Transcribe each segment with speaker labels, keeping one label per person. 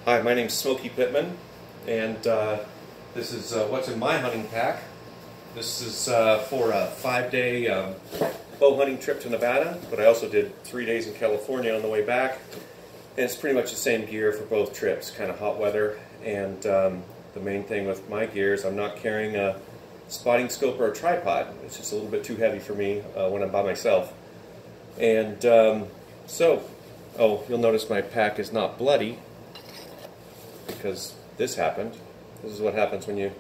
Speaker 1: Hi, my name's Smokey Pittman, and this is what's in my hunting pack. This is for a 5-day bow hunting trip to Nevada, but I also did 3 days in California on the way back. And it's pretty much the same gear for both trips, kind of hot weather. And the main thing with my gear is I'm not carrying a spotting scope or a tripod. It's just a little bit too heavy for me when I'm by myself. And you'll notice my pack is not bloody, because this happened. This is what happens when you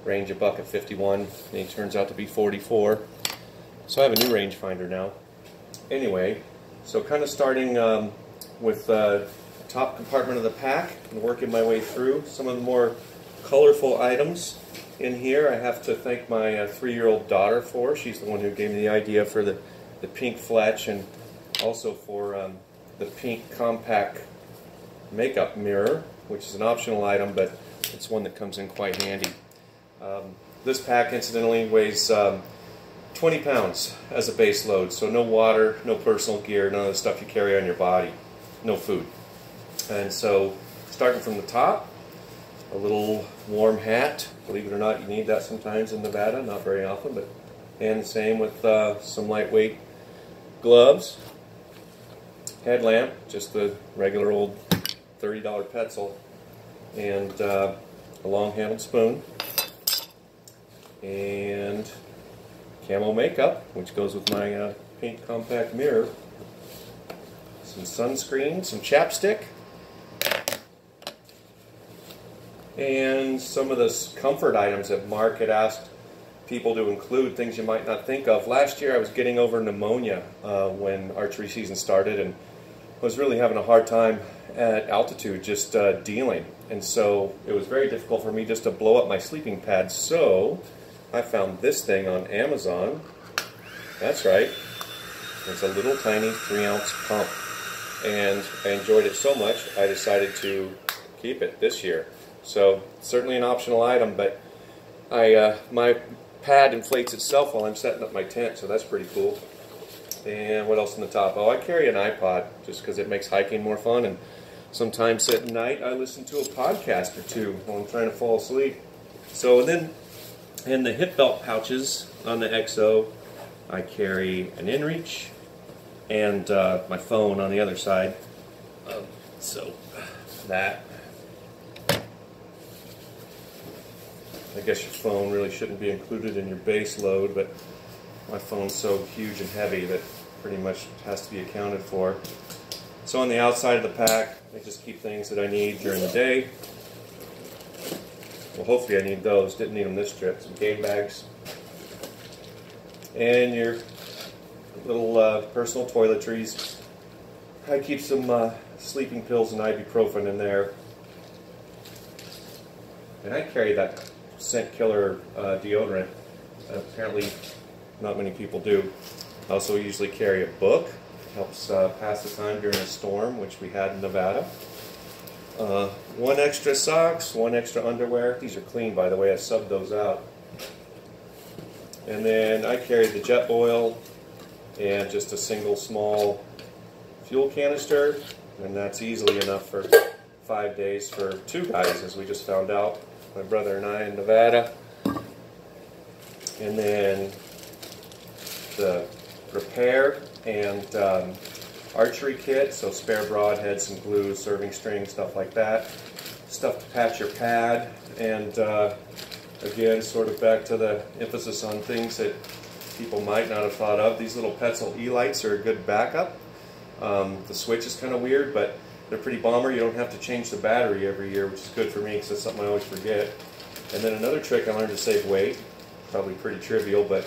Speaker 1: range a buck at 51 and he turns out to be 44. So I have a new rangefinder now. Anyway, so kind of starting with the top compartment of the pack and working my way through some of the more colorful items in here. I have to thank my 3-year-old daughter for. She's the one who gave me the idea for the pink Fletch, and also for the pink compact makeup mirror, which is an optional item, but it's one that comes in quite handy. This pack, incidentally, weighs 20 pounds as a base load, so no water, no personal gear, none of the stuff you carry on your body, no food. And so, starting from the top, a little warm hat. Believe it or not, you need that sometimes in Nevada, not very often, but and same with some lightweight gloves, headlamp, just the regular old $30 Petzl, and a long-handled spoon, and camo makeup, which goes with my pink compact mirror, some sunscreen, some chapstick, and some of the comfort items that Mark had asked people to include, things you might not think of. Last year I was getting over pneumonia when archery season started, and was really having a hard time at altitude just dealing, and so it was very difficult for me just to blow up my sleeping pad. So I found this thing on Amazon. That's right, it's a little tiny 3-ounce pump, and I enjoyed it so much I decided to keep it this year. So certainly an optional item, but my pad inflates itself while I'm setting up my tent, so that's pretty cool. And what else in the top? Oh, I carry an iPod just because it makes hiking more fun, and sometimes at night I listen to a podcast or two while I'm trying to fall asleep. So then in the hip belt pouches on the XO, I carry an inReach and my phone on the other side. So that, I guess your phone really shouldn't be included in your base load, but my phone's so huge and heavy that pretty much has to be accounted for. So on the outside of the pack, I just keep things that I need during the day. Well, hopefully I need those. Didn't need them this trip. Some game bags. And your little personal toiletries. I keep some sleeping pills and ibuprofen in there. And I carry that scent killer deodorant. Apparently not many people do. I also usually carry a book. Helps pass the time during a storm, which we had in Nevada. 1 extra socks, 1 extra underwear. These are clean, by the way. I subbed those out. And then I carry the jet oil and just a single small fuel canister, and that's easily enough for 5 days for 2 guys, as we just found out, my brother and I in Nevada. And then the repair and archery kit, so spare broadhead, some glue, serving string, stuff like that. Stuff to patch your pad, and again, sort of back to the emphasis on things that people might not have thought of. These little Petzl E-lights are a good backup. The switch is kind of weird, but they're pretty bomber. You don't have to change the battery every year, which is good for me because that's something I always forget. And then another trick I learned to save weight, probably pretty trivial, but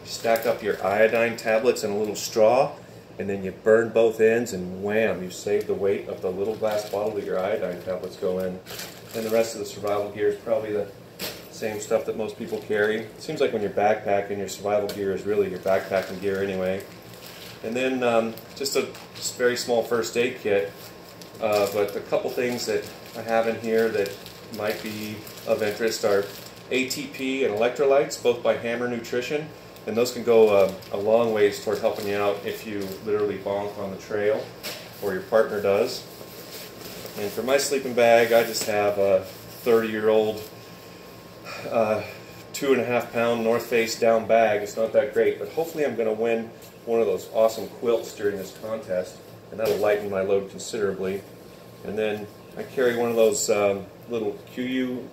Speaker 1: you stack up your iodine tablets in a little straw, and then you burn both ends, and wham, you save the weight of the little glass bottle that your iodine tablets go in. And the rest of the survival gear is probably the same stuff that most people carry. It seems like when you're backpacking, your survival gear is really your backpacking gear anyway. And then just a very small first aid kit, but a couple things that I have in here that might be of interest are ATP and electrolytes, both by Hammer Nutrition. And those can go a long ways toward helping you out if you literally bonk on the trail, or your partner does. And for my sleeping bag, I just have a 30-year-old 2.5 pound North Face down bag. It's not that great, but hopefully I'm going to win one of those awesome quilts during this contest, and that'll lighten my load considerably. And then I carry one of those little QU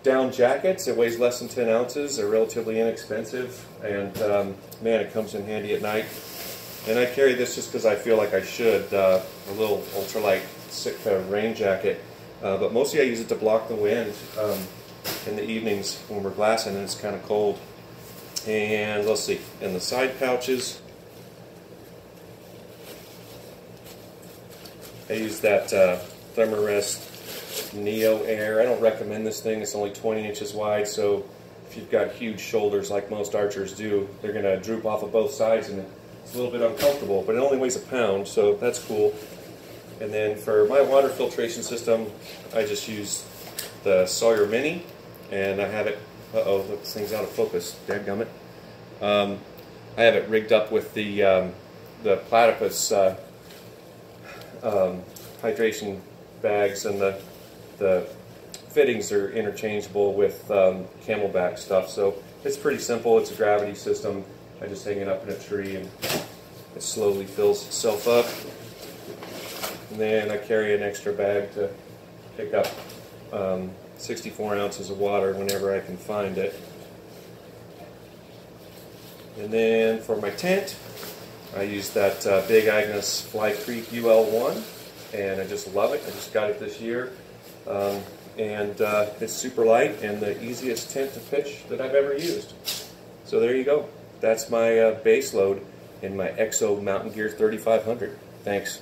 Speaker 1: down jackets. It weighs less than 10 ounces. They're relatively inexpensive, and man, it comes in handy at night. And I carry this just because I feel like I should, a little ultralight rain jacket. But mostly I use it to block the wind in the evenings when we're glassing and it's kind of cold. And let's see, in the side pouches, I use that Thermarest Neo Air. I don't recommend this thing. It's only 20 inches wide, so if you've got huge shoulders like most archers do, they're going to droop off of both sides and it's a little bit uncomfortable, but it only weighs a pound, so that's cool. And then for my water filtration system, I just use the Sawyer Mini, and I have it, uh-oh, look, this thing's out of focus, dadgummit. I have it rigged up with the platypus hydration bags, and the fittings are interchangeable with Camelback stuff, so it's pretty simple. It's a gravity system. I just hang it up in a tree and it slowly fills itself up. And then I carry an extra bag to pick up 64 ounces of water whenever I can find it. And then for my tent, I use that Big Agnes Fly Creek UL1, and I just love it. I just got it this year. And it's super light and the easiest tent to pitch that I've ever used. So there you go. That's my base load in my EXO Mountain Gear 3500. Thanks.